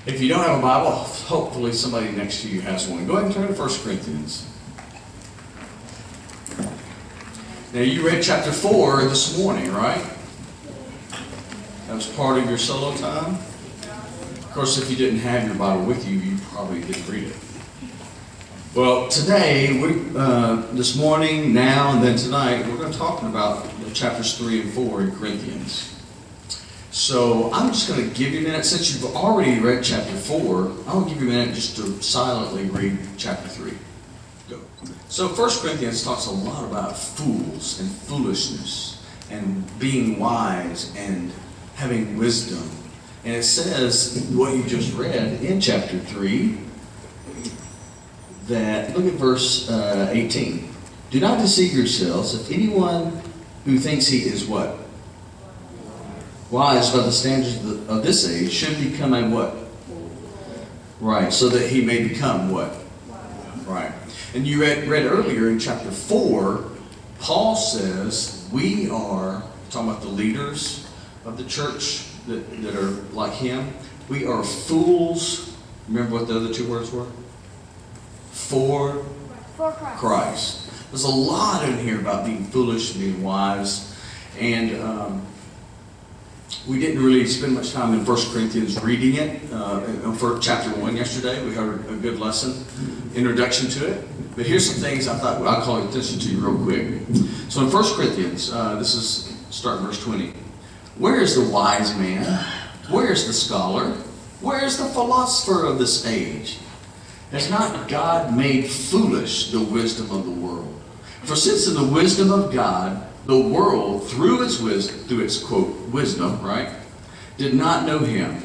If you don't have a Bible, hopefully somebody next to you has one. Go ahead and turn to 1 Corinthians. Now, you read chapter 4 this morning, right? That was part of your solo time. Of course, if you didn't have your Bible with you, you probably didn't read it. Well, today, this morning, now, and then tonight, we're going to talk about chapters 3 and 4 in Corinthians. So I'm just going to give you a minute. Since you've already read chapter 4, I'll give you a minute just to silently read chapter 3. Go. So 1 Corinthians talks a lot about fools and foolishness and being wise and having wisdom. And it says, what you just read in chapter 3, that, look at verse 18. Do not deceive yourselves. If anyone who thinks he is what? Wise by the standards of this age should become a what? Right, so that he may become what? Right. And you read earlier in chapter 4, Paul says we are, talking about the leaders of the church that are like him, we are fools. Remember what the other two words were? For Christ. There's a lot in here about being foolish and being wise. And we didn't really spend much time in 1 Corinthians reading it. For chapter 1 yesterday, we heard a good lesson, introduction to it. But here's some things I thought I'll call attention to real quick. So in 1 Corinthians, this is starting verse 20. Where is the wise man? Where is the scholar? Where is the philosopher of this age? Has not God made foolish the wisdom of the world? For since in the wisdom of God, the world, through its quote, wisdom, right, did not know him,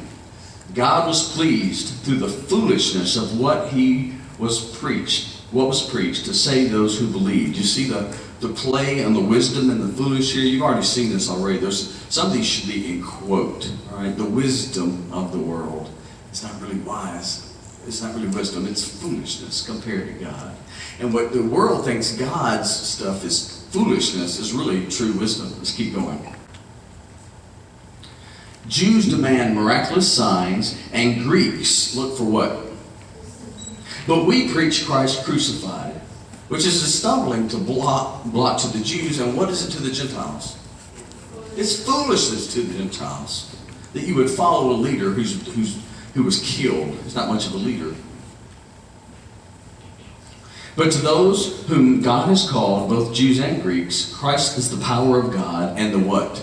God was pleased through the foolishness of what was preached to save those who believed. You see the play on the wisdom and the foolish here? You've already seen this already. Some of these should be in quote, all right? The wisdom of the world. It's not really wise. It's not really wisdom. It's foolishness compared to God. And what the world thinks God's stuff is foolishness is really true wisdom. Let's keep going. Jews demand miraculous signs, and Greeks look for what? But we preach Christ crucified, which is a stumbling block to the Jews, and what is it to the Gentiles? It's foolishness to the Gentiles that you would follow a leader who was killed. He's not much of a leader. But to those whom God has called, both Jews and Greeks, Christ is the power of God and the what?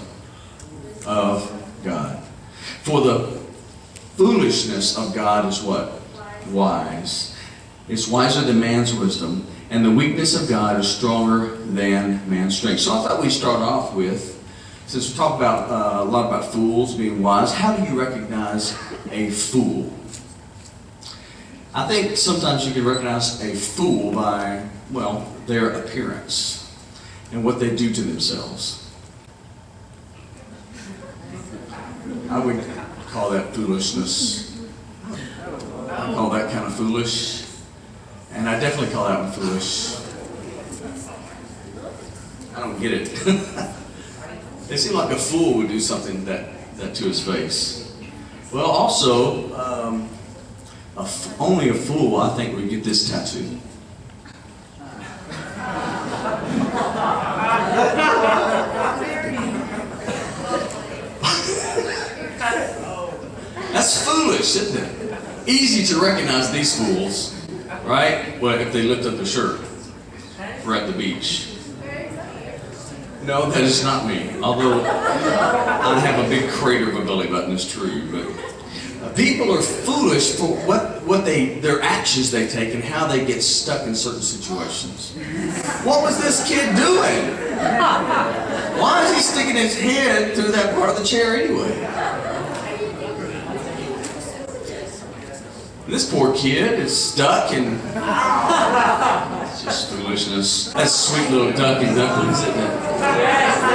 Of God. For the foolishness of God is what? Wise. It's wiser than man's wisdom, and the weakness of God is stronger than man's strength. So I thought we'd start off with, since we talk about a lot about fools being wise, how do you recognize a fool? I think sometimes you can recognize a fool by, well, their appearance and what they do to themselves. I would call that foolishness. I call that kind of foolish. And I definitely call that one foolish. I don't get it. It seemed like a fool would do something that to his face. Well, also, only a fool, I think, would get this tattoo. That's foolish, isn't it? Easy to recognize these fools, right? Well, if they lift up their shirt, we're at the beach. No, that is not me. Although I have a big crater of a belly button, it's true. But people are foolish for their actions they take and how they get stuck in certain situations. What was this kid doing? Why is he sticking his head through that part of the chair anyway? This poor kid is stuck and it's just foolishness. That's sweet little duck and ducklings, isn't it?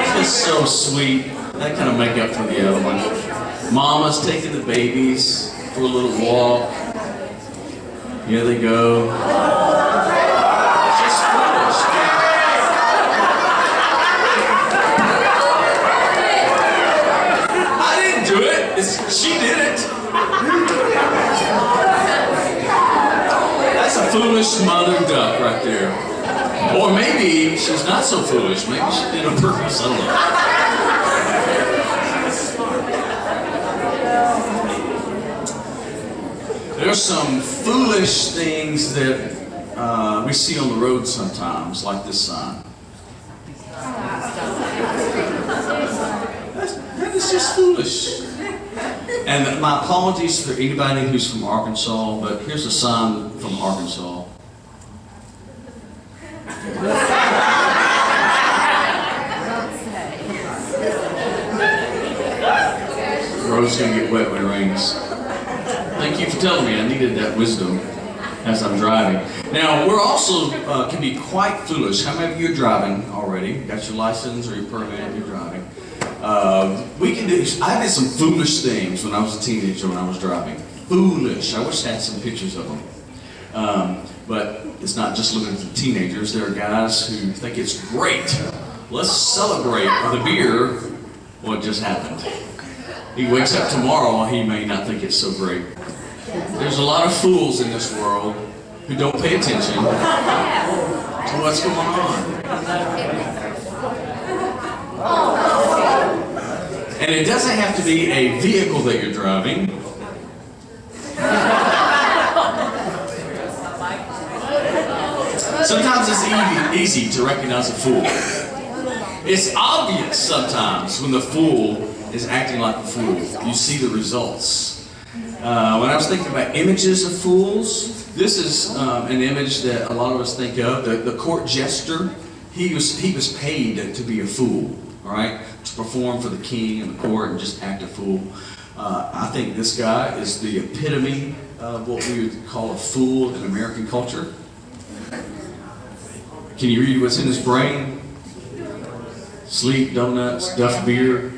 It's just so sweet. That kind of make up for the other one. Mama's taking the babies for a little walk. Here they go. It's just foolish. I didn't do it. She did it. mother duck right there. Or maybe she's not so foolish. Maybe she did it on purpose. I don't know. There's some foolish things that we see on the road sometimes, like this sign. That is just foolish. And my apologies for anybody who's from Arkansas, but here's a sign from Arkansas. The road's going to get wet when it rains. Thank you for telling me. I needed that wisdom as I'm driving. Now, we're also can be quite foolish. How many of you are driving already? Got your license or your permit? You're driving. We can do. I did some foolish things when I was a teenager when I was driving. Foolish. I wish I had some pictures of them. But it's not just limited to teenagers. There are guys who think it's great. Let's celebrate with a beer what just happened. He wakes up tomorrow, he may not think it's so great. There's a lot of fools in this world who don't pay attention to what's going on. And it doesn't have to be a vehicle that you're driving. Sometimes it's easy to recognize a fool. It's obvious sometimes when the fool is acting like a fool. You see the results. When I was thinking about images of fools, this is an image that a lot of us think of. The court jester, he was paid to be a fool, all right? To perform for the king and the court and just act a fool. I think this guy is the epitome of what we would call a fool in American culture. Can you read what's in his brain? Sleep, donuts, duff beer.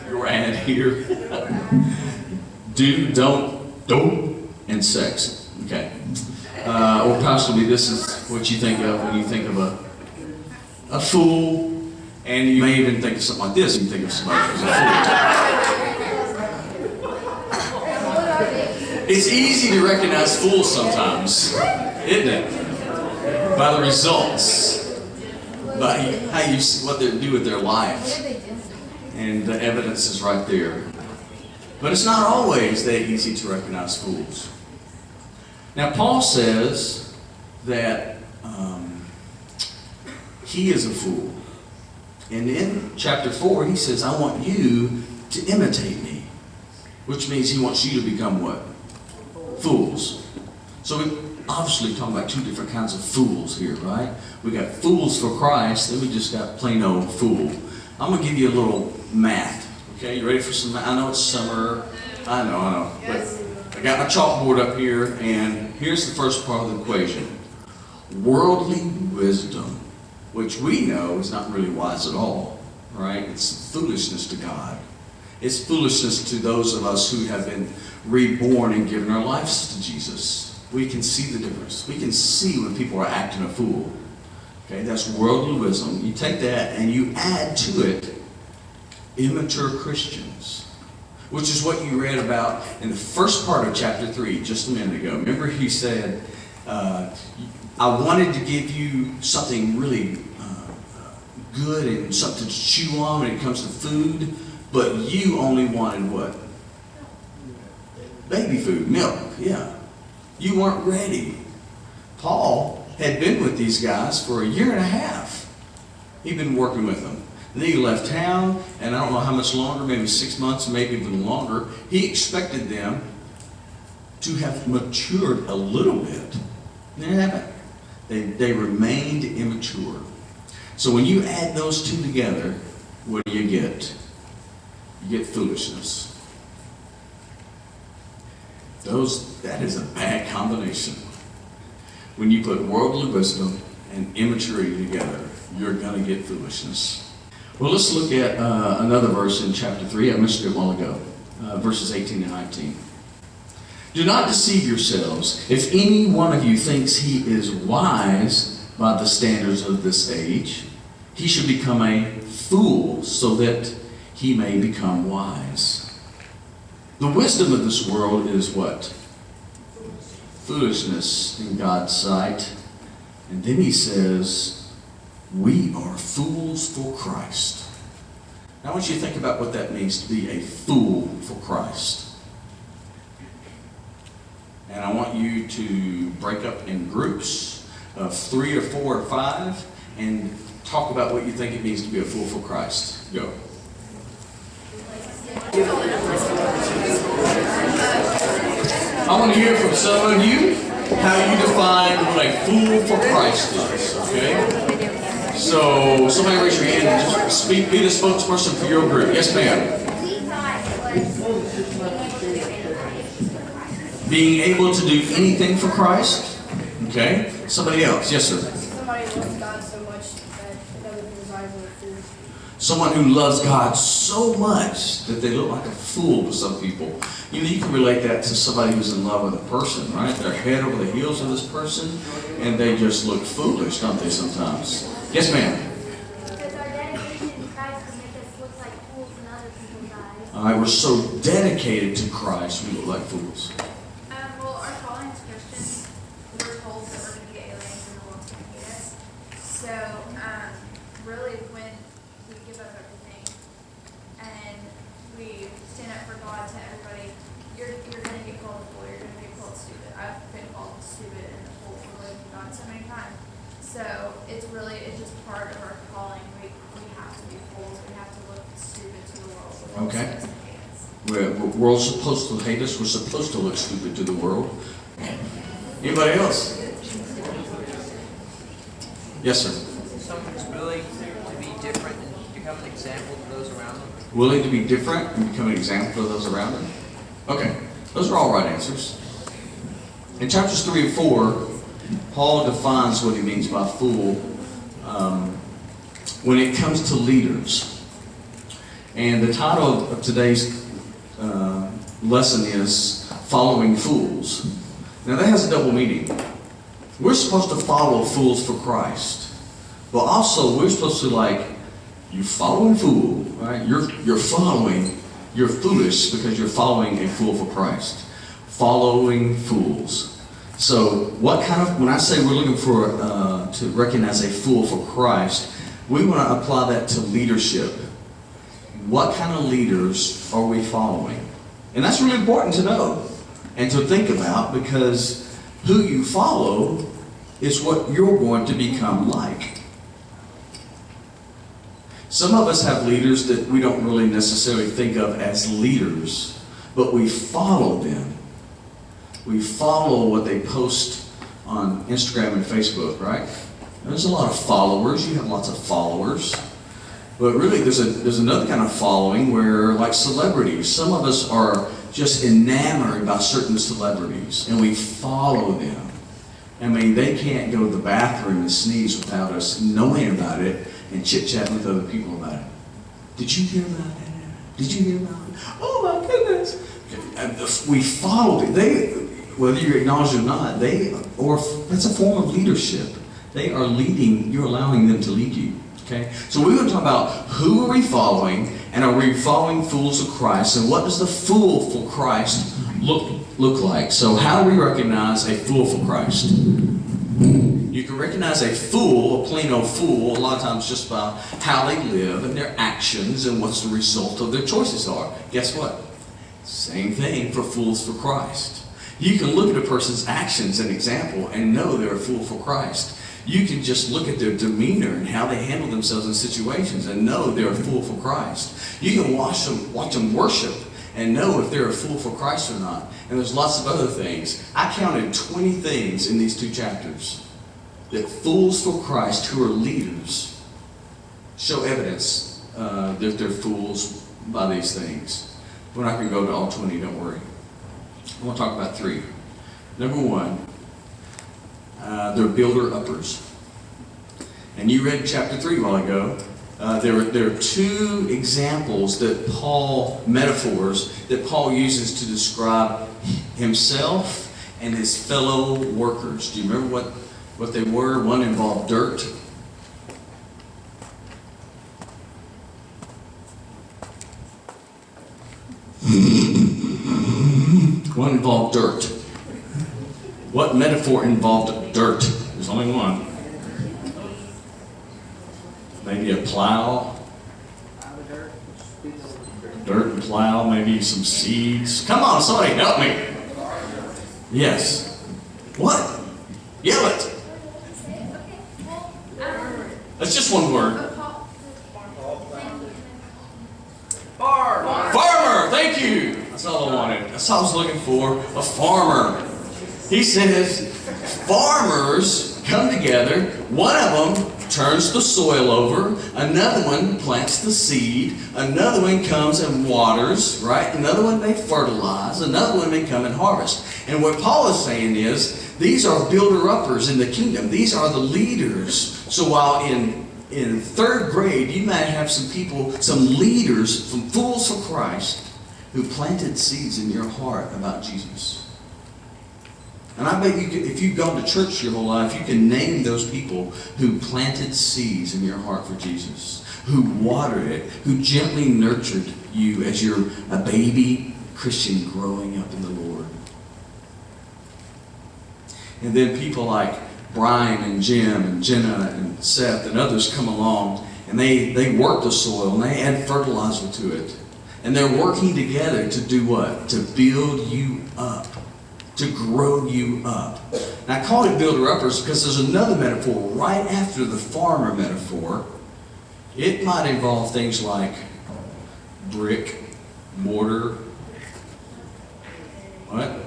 Your ad here. Do, don't, and sex. Okay. Or possibly this is what you think of when you think of a fool. And you may even think of something like this. You think of somebody who's a fool. It's easy to recognize fools sometimes, isn't it? By the results, by how you see what they do with their life, and the evidence is right there. But it's not always that easy to recognize fools. Now, Paul says that he is a fool. And in chapter 4, he says, I want you to imitate me. Which means he wants you to become what? Fools. So we're obviously talking about two different kinds of fools here, right? We got fools for Christ, then we just got plain old fool. I'm going to give you a little math. Okay, you ready for some math? I know it's summer. I know. But I got my chalkboard up here, and here's the first part of the equation. Worldly wisdom, which we know is not really wise at all, right? It's foolishness to God. It's foolishness to those of us who have been reborn and given our lives to Jesus. We can see the difference. We can see when people are acting a fool. Okay, that's worldly wisdom. You take that and you add to it immature Christians, which is what you read about in the first part of chapter 3 just a minute ago. Remember he said, I wanted to give you something really good and something to chew on when it comes to food, but you only wanted what? Baby food, milk, yeah. You weren't ready. Paul had been with these guys for 1.5 years. He'd been working with them. And then he left town, and I don't know how much longer, maybe 6 months, maybe even longer. He expected them to have matured a little bit. They haven't. They remained immature. So when you add those two together, what do you get? You get foolishness. That is a bad combination. When you put worldly wisdom and immaturity together, you're going to get foolishness. Well, let's look at another verse in chapter 3. I mentioned it a while ago, verses 18 and 19. Do not deceive yourselves. If any one of you thinks he is wise by the standards of this age, he should become a fool so that he may become wise. The wisdom of this world is what? foolishness in God's sight. And then he says, we are fools for Christ. Now I want you to think about what that means to be a fool for Christ. And I want you to break up in groups of 3 or 4 or 5 and talk about what you think it means to be a fool for Christ. Go. I want to hear from some of you how you define what a fool for Christ is. Okay? So somebody raise your hand and just be the spokesperson for your group. Yes, ma'am. Being able to do anything for Christ. Okay? Somebody else. Yes, sir. Somebody who loves God so much that it doesn't resemble a fool. Someone who loves God so much that they look like a fool to some people. You know, you can relate that to somebody who's in love with a person, right? They're head over the heels of this person, and they just look foolish, don't they, sometimes? Yes, ma'am. Because our dedication to Christ can make us look like fools in other people's eyes. All right, we're so dedicated to Christ, we look like fools. Well, our calling as Christians, we're told that we're going to be aliens and the world's going to hate us. So, really, when we give up everything and we stand up for God to everybody, you're going to get called a fool, you're going to get called stupid. I've been called stupid and a fool for living for God so many times. So, it's just part of our calling. We have to be fools. We have to look stupid to the world. The world's Okay. supposed to hate us. We're supposed to hate us. We're supposed to look stupid to the world. Anybody else? Yes, sir. Someone's willing to be different and become an example to those around them. Willing to be different and become an example of those around them? Okay, those are all right answers. In chapters 3 and 4, Paul defines what he means by fool when it comes to leaders. And the title of today's lesson is Following Fools. Now that has a double meaning. We're supposed to follow fools for Christ. But also we're supposed to you following fool, right? You're following, you're foolish because you're following a fool for Christ. Following fools. So when I say we're looking for, to recognize a fool for Christ, we want to apply that to leadership. What kind of leaders are we following? And that's really important to know and to think about, because who you follow is what you're going to become like. Some of us have leaders that we don't really necessarily think of as leaders, but we follow them. We follow what they post on Instagram and Facebook, right? There's a lot of followers. You have lots of followers. But really, there's another kind of following where, like celebrities, some of us are just enamored by certain celebrities, and we follow them. I mean, they can't go to the bathroom and sneeze without us knowing about it and chit-chatting with other people about it. Did you hear about that? Did you hear about it? Oh my goodness! And we follow them. Whether you acknowledge it or not, that's a form of leadership. They are leading. You're allowing them to lead you. Okay, so we're going to talk about who are we following, and are we following fools of Christ, and what does the fool for Christ look like? So how do we recognize a fool for Christ? You can recognize a fool, a plain old fool, a lot of times just by how they live and their actions and what's the result of their choices are. Guess what? Same thing for fools for Christ. You can look at a person's actions, an example, and know they're a fool for Christ. You can just look at their demeanor and how they handle themselves in situations and know they're a fool for Christ. You can watch them worship and know if they're a fool for Christ or not. And there's lots of other things. I counted 20 things in these 2 chapters that fools for Christ who are leaders show evidence that they're fools by these things. We're not going to go to all 20, don't worry. I want to talk about 3. Number 1, they're builder-uppers. And you read chapter 3 a while ago. There are 2 examples metaphors that Paul uses to describe himself and his fellow workers. Do you remember what they were? One involved dirt. One involved dirt. What metaphor involved dirt? There's only one. Maybe a plow. Dirt and plow, maybe some seeds. Come on, somebody help me. Yes. What? Yell it. That's just one word. Farmer, thank you. That's all I wanted. That's all I was looking for. A farmer. He says, farmers come together. One of them turns the soil over. Another one plants the seed. Another one comes and waters, right? Another one may fertilize. Another one may come and harvest. And what Paul is saying is, these are builder-uppers in the kingdom. These are the leaders. So while in third grade, you might have some people, some leaders, some fools for Christ, who planted seeds in your heart about Jesus. And I bet you could, if you've gone to church your whole life, you can name those people who planted seeds in your heart for Jesus, who watered it, who gently nurtured you as you're a baby Christian growing up in the Lord. And then people like Brian and Jim and Jenna and Seth and others come along, and they work the soil and they add fertilizer to it. And they're working together to do what? To build you up. To grow you up. And I call it builder-uppers because there's another metaphor right after the farmer metaphor. It might involve things like brick, mortar, what?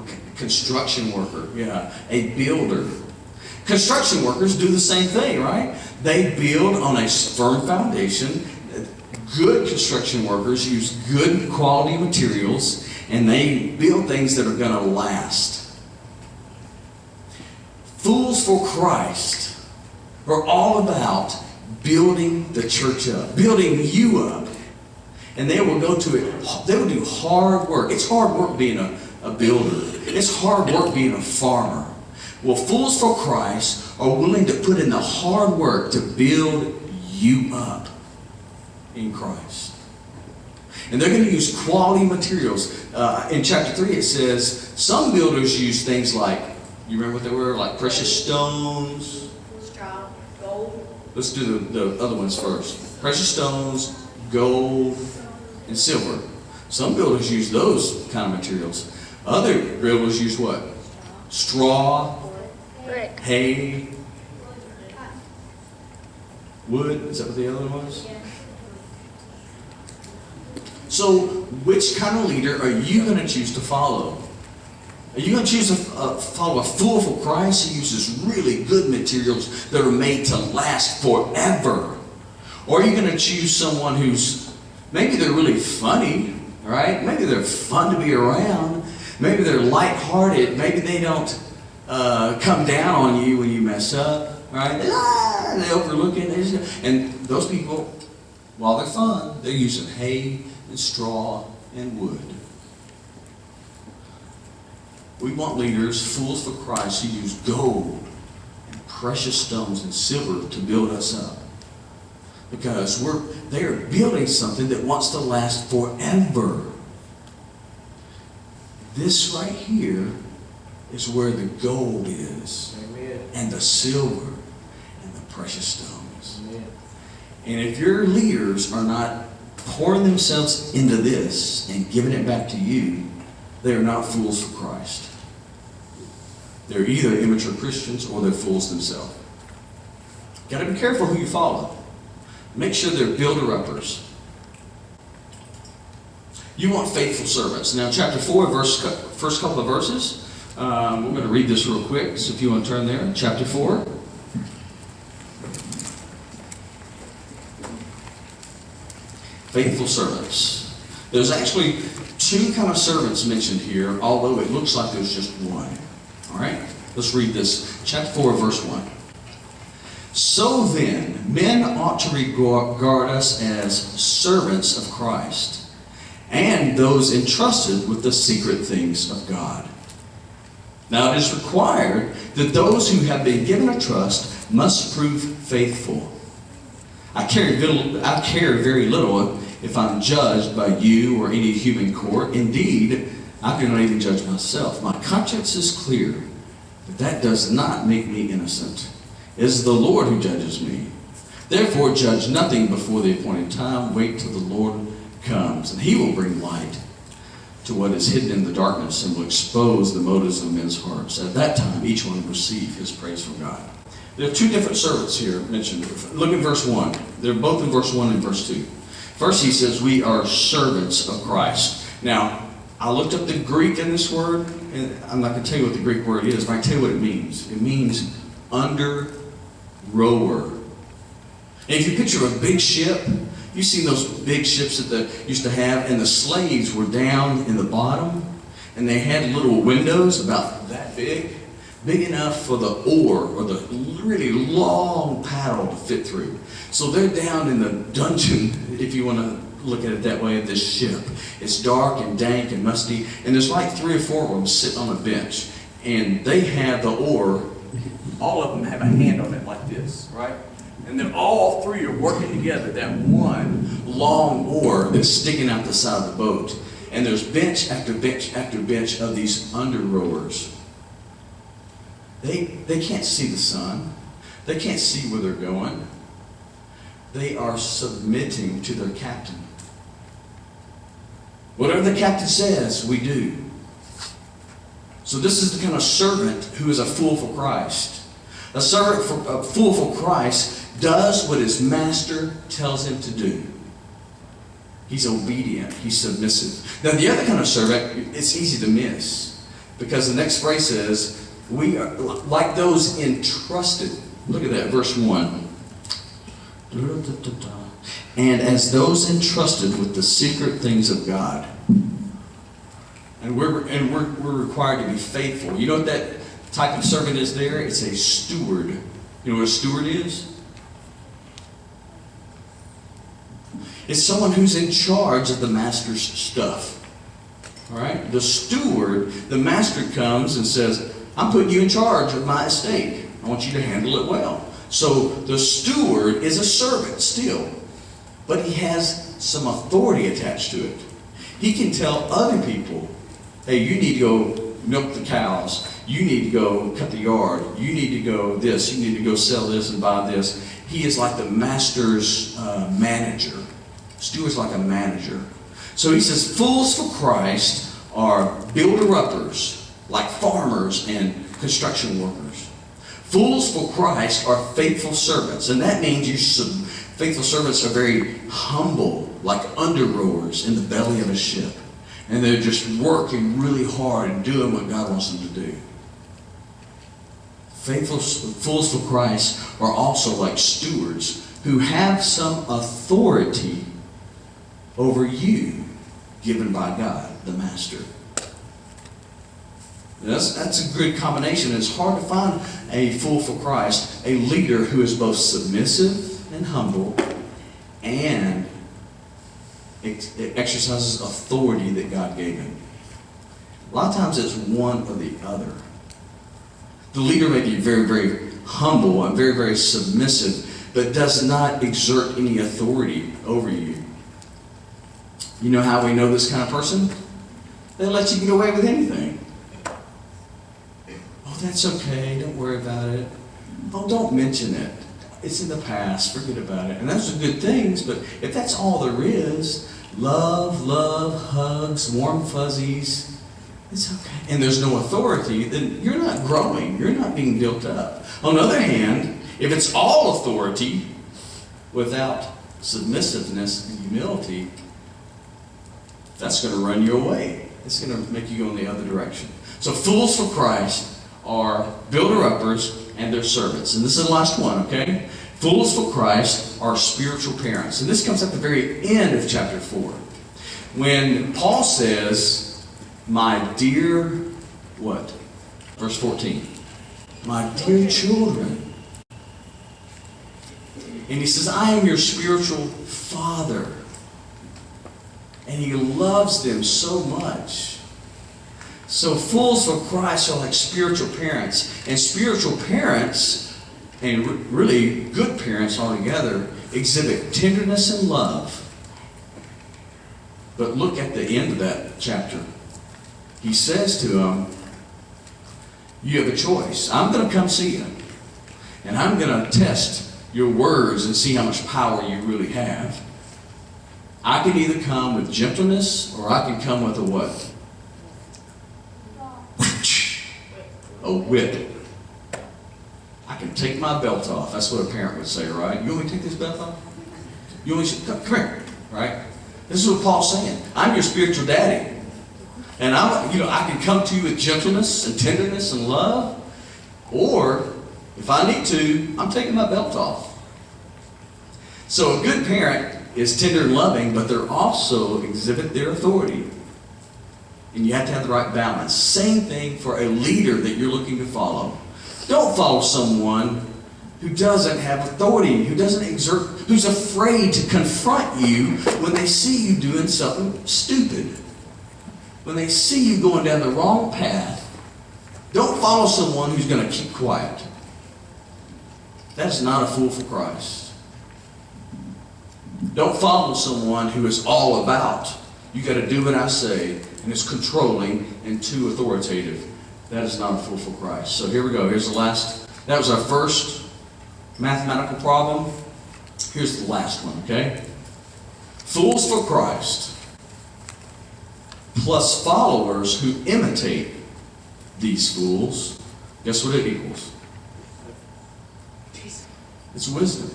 Okay. Construction worker, yeah, a builder. Construction workers do the same thing, right? They build on a firm foundation. Good construction workers use good quality materials, and they build things that are going to last. Fools for Christ are all about building the church up, building you up. And they will go to it, they will do hard work. It's hard work being a builder. It's hard work being a farmer. Well, fools for Christ are willing to put in the hard work to build you up in Christ. And they're going to use quality materials. In chapter 3 it says, some builders use things like, you remember what they were? Like precious stones. Straw, gold. Let's do the other ones first. Precious stones, gold, and silver. Some builders use those kind of materials. Other builders use what? Straw, Brick. hay, wood. Is that what the other one was? Yeah. So, which kind of leader are you going to choose to follow? Are you going to choose to follow a fool for Christ who uses really good materials that are made to last forever? Or are you going to choose someone who's, maybe they're really funny, right? Maybe they're fun to be around. Maybe they're lighthearted. Maybe they don't come down on you when you mess up, right? They overlook it. And those people, while they're fun, they're using hay and straw and wood. We want leaders, fools for Christ, who use gold and precious stones and silver to build us up. Because they are building something that wants to last forever. This right here is where the gold is. Amen. And the silver and the precious stones. Amen. And if your leaders are not pouring themselves into this and giving it back to you, they are not fools for Christ. They're either immature Christians or they're fools themselves. Got to be careful who you follow. Make sure they're builder-uppers. You want faithful servants. Now, chapter 4, first couple of verses. We're going to read this real quick, so if you want to turn there. Chapter 4. Faithful servants. There's actually two kind of servants mentioned here, although it looks like there's just one. All right? Let's read this. Chapter 4, verse 1. So then, men ought to regard us as servants of Christ, and those entrusted with the secret things of God. Now it is required that those who have been given a trust must prove faithful. I care very little if I'm judged by you or any human court. Indeed, I do not even judge myself. My conscience is clear, but that does not make me innocent. It is the Lord who judges me. Therefore, judge nothing before the appointed time. Wait till the Lord comes, and he will bring light to what is hidden in the darkness and will expose the motives of men's hearts. At that time, each one will receive his praise from God. There are two different servants here mentioned. Look at verse 1. They're both in verse 1 and verse 2. First, he says, we are servants of Christ. Now, I looked up the Greek in this word, and I'm not going to tell you what the Greek word is, but I can tell you what it means. It means under rower. And if you picture a big ship, you've seen those big ships that they used to have, and the slaves were down in the bottom, and they had little windows about that big enough for the oar or the really long paddle to fit through. So they're down in the dungeon, if you want to look at it that way, of this ship. It's dark and dank and musty, and there's like 3 or 4 of them sitting on a bench, and they have the oar. All of them have a hand on it like this, right? And then all 3 are working together, that one long oar that's sticking out the side of the boat. And there's bench after bench after bench of these under rowers. They can't see the sun. They can't see where they're going. They are submitting to their captain. Whatever the captain says, we do. So this is the kind of servant who is a fool for Christ. A fool for Christ does what his master tells him to do. He's obedient. He's submissive. Now the other kind of servant, it's easy to miss. Because the next phrase says, we are like those entrusted. Look at that, verse 1. And as those entrusted with the secret things of God. And we're required to be faithful. You know what that type of servant is there? It's a steward. You know what a steward is? It's someone who's in charge of the master's stuff. All right? The steward, the master comes and says, I'm putting you in charge of my estate. I want you to handle it well. So the steward is a servant still, but he has some authority attached to it. He can tell other people, hey, you need to go milk the cows. You need to go cut the yard. You need to go this. You need to go sell this and buy this. He is like the master's manager. Steward's like a manager. So he says, fools for Christ are builder-uppers, like farmers and construction workers. Fools for Christ are faithful servants. And that means faithful servants are very humble, like under rowers in the belly of a ship. And they're just working really hard and doing what God wants them to do. Fools for Christ are also like stewards who have some authority over you given by God, the Master. That's a good combination. It's hard to find a fool for Christ, a leader who is both submissive and humble and it exercises authority that God gave him. A lot of times it's one or the other. The leader may be very, very humble and very, very submissive, but does not exert any authority over you. You know how we know this kind of person? They let you get away with anything. Oh, that's okay. Don't worry about it. Oh, don't mention it. It's in the past. Forget about it. And those are good things, but if that's all there is, love, hugs, warm fuzzies, it's okay. And there's no authority, then you're not growing. You're not being built up. On the other hand, if it's all authority without submissiveness and humility, that's going to run you away. It's going to make you go in the other direction. So fools for Christ are builder-uppers and their servants. And this is the last one, okay? Fools for Christ are spiritual parents. And this comes at the very end of chapter 4. When Paul says, my dear, what? Verse 14. My dear children. And he says, I am your spiritual father. And he loves them so much. So fools for Christ are like spiritual parents. And spiritual parents, and really good parents altogether, exhibit tenderness and love. But look at the end of that chapter. he says to them, you have a choice. I'm going to come see you. And I'm going to test your words and see how much power you really have. I can either come with gentleness or I can come with a what? A whip. I can take my belt off. That's what a parent would say, right? You want me to take this belt off? You want me to come here, right? This is what Paul's saying. I'm your spiritual daddy. And I can come to you with gentleness and tenderness and love. Or, if I need to, I'm taking my belt off. So a good parent is tender and loving, but they're also exhibit their authority. And you have to have the right balance. Same thing for a leader that you're looking to follow. Don't follow someone who doesn't have authority, who doesn't exert, who's afraid to confront you when they see you doing something stupid. When they see you going down the wrong path. Don't follow someone who's going to keep quiet. That's not a fool for Christ. Don't follow someone who is all about, you got to do what I say, and is controlling and too authoritative. That is not a fool for Christ. So here we go. Here's the last. That was our first mathematical problem. Here's the last one, okay? Fools for Christ plus followers who imitate these fools. Guess what it equals? It's wisdom.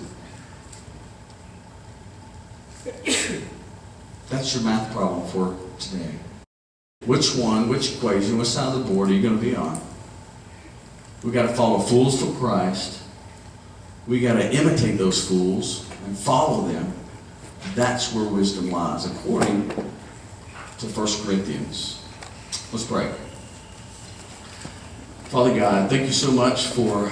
That's your math problem for today. Which equation, which side of the board are you going to be on? We've got to follow fools for Christ. We've got to imitate those fools and follow them. That's where wisdom lies, according to 1 Corinthians. Let's pray. Father God, thank you so much for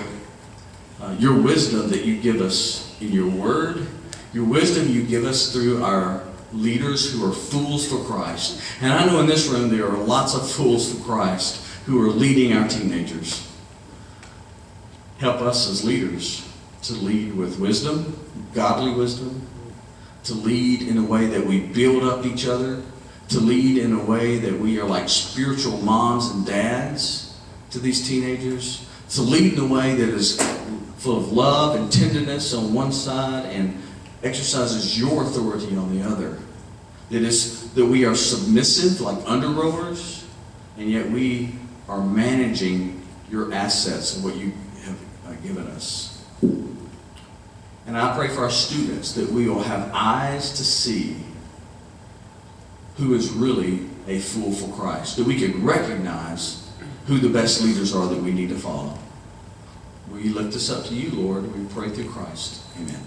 your wisdom that you give us in your word, your wisdom you give us through our leaders who are fools for Christ. And I know in this room there are lots of fools for Christ who are leading our teenagers. Help us as leaders to lead with wisdom, godly wisdom, to lead in a way that we build up each other, to lead in a way that we are like spiritual moms and dads to these teenagers, to lead in a way that is full of love and tenderness on one side and exercises your authority on the other. That we are submissive like under-rowers, and yet we are managing your assets and what you have given us. And I pray for our students that we will have eyes to see who is really a fool for Christ, that we can recognize who the best leaders are that we need to follow. We lift this up to you, Lord, and we pray through Christ. Amen.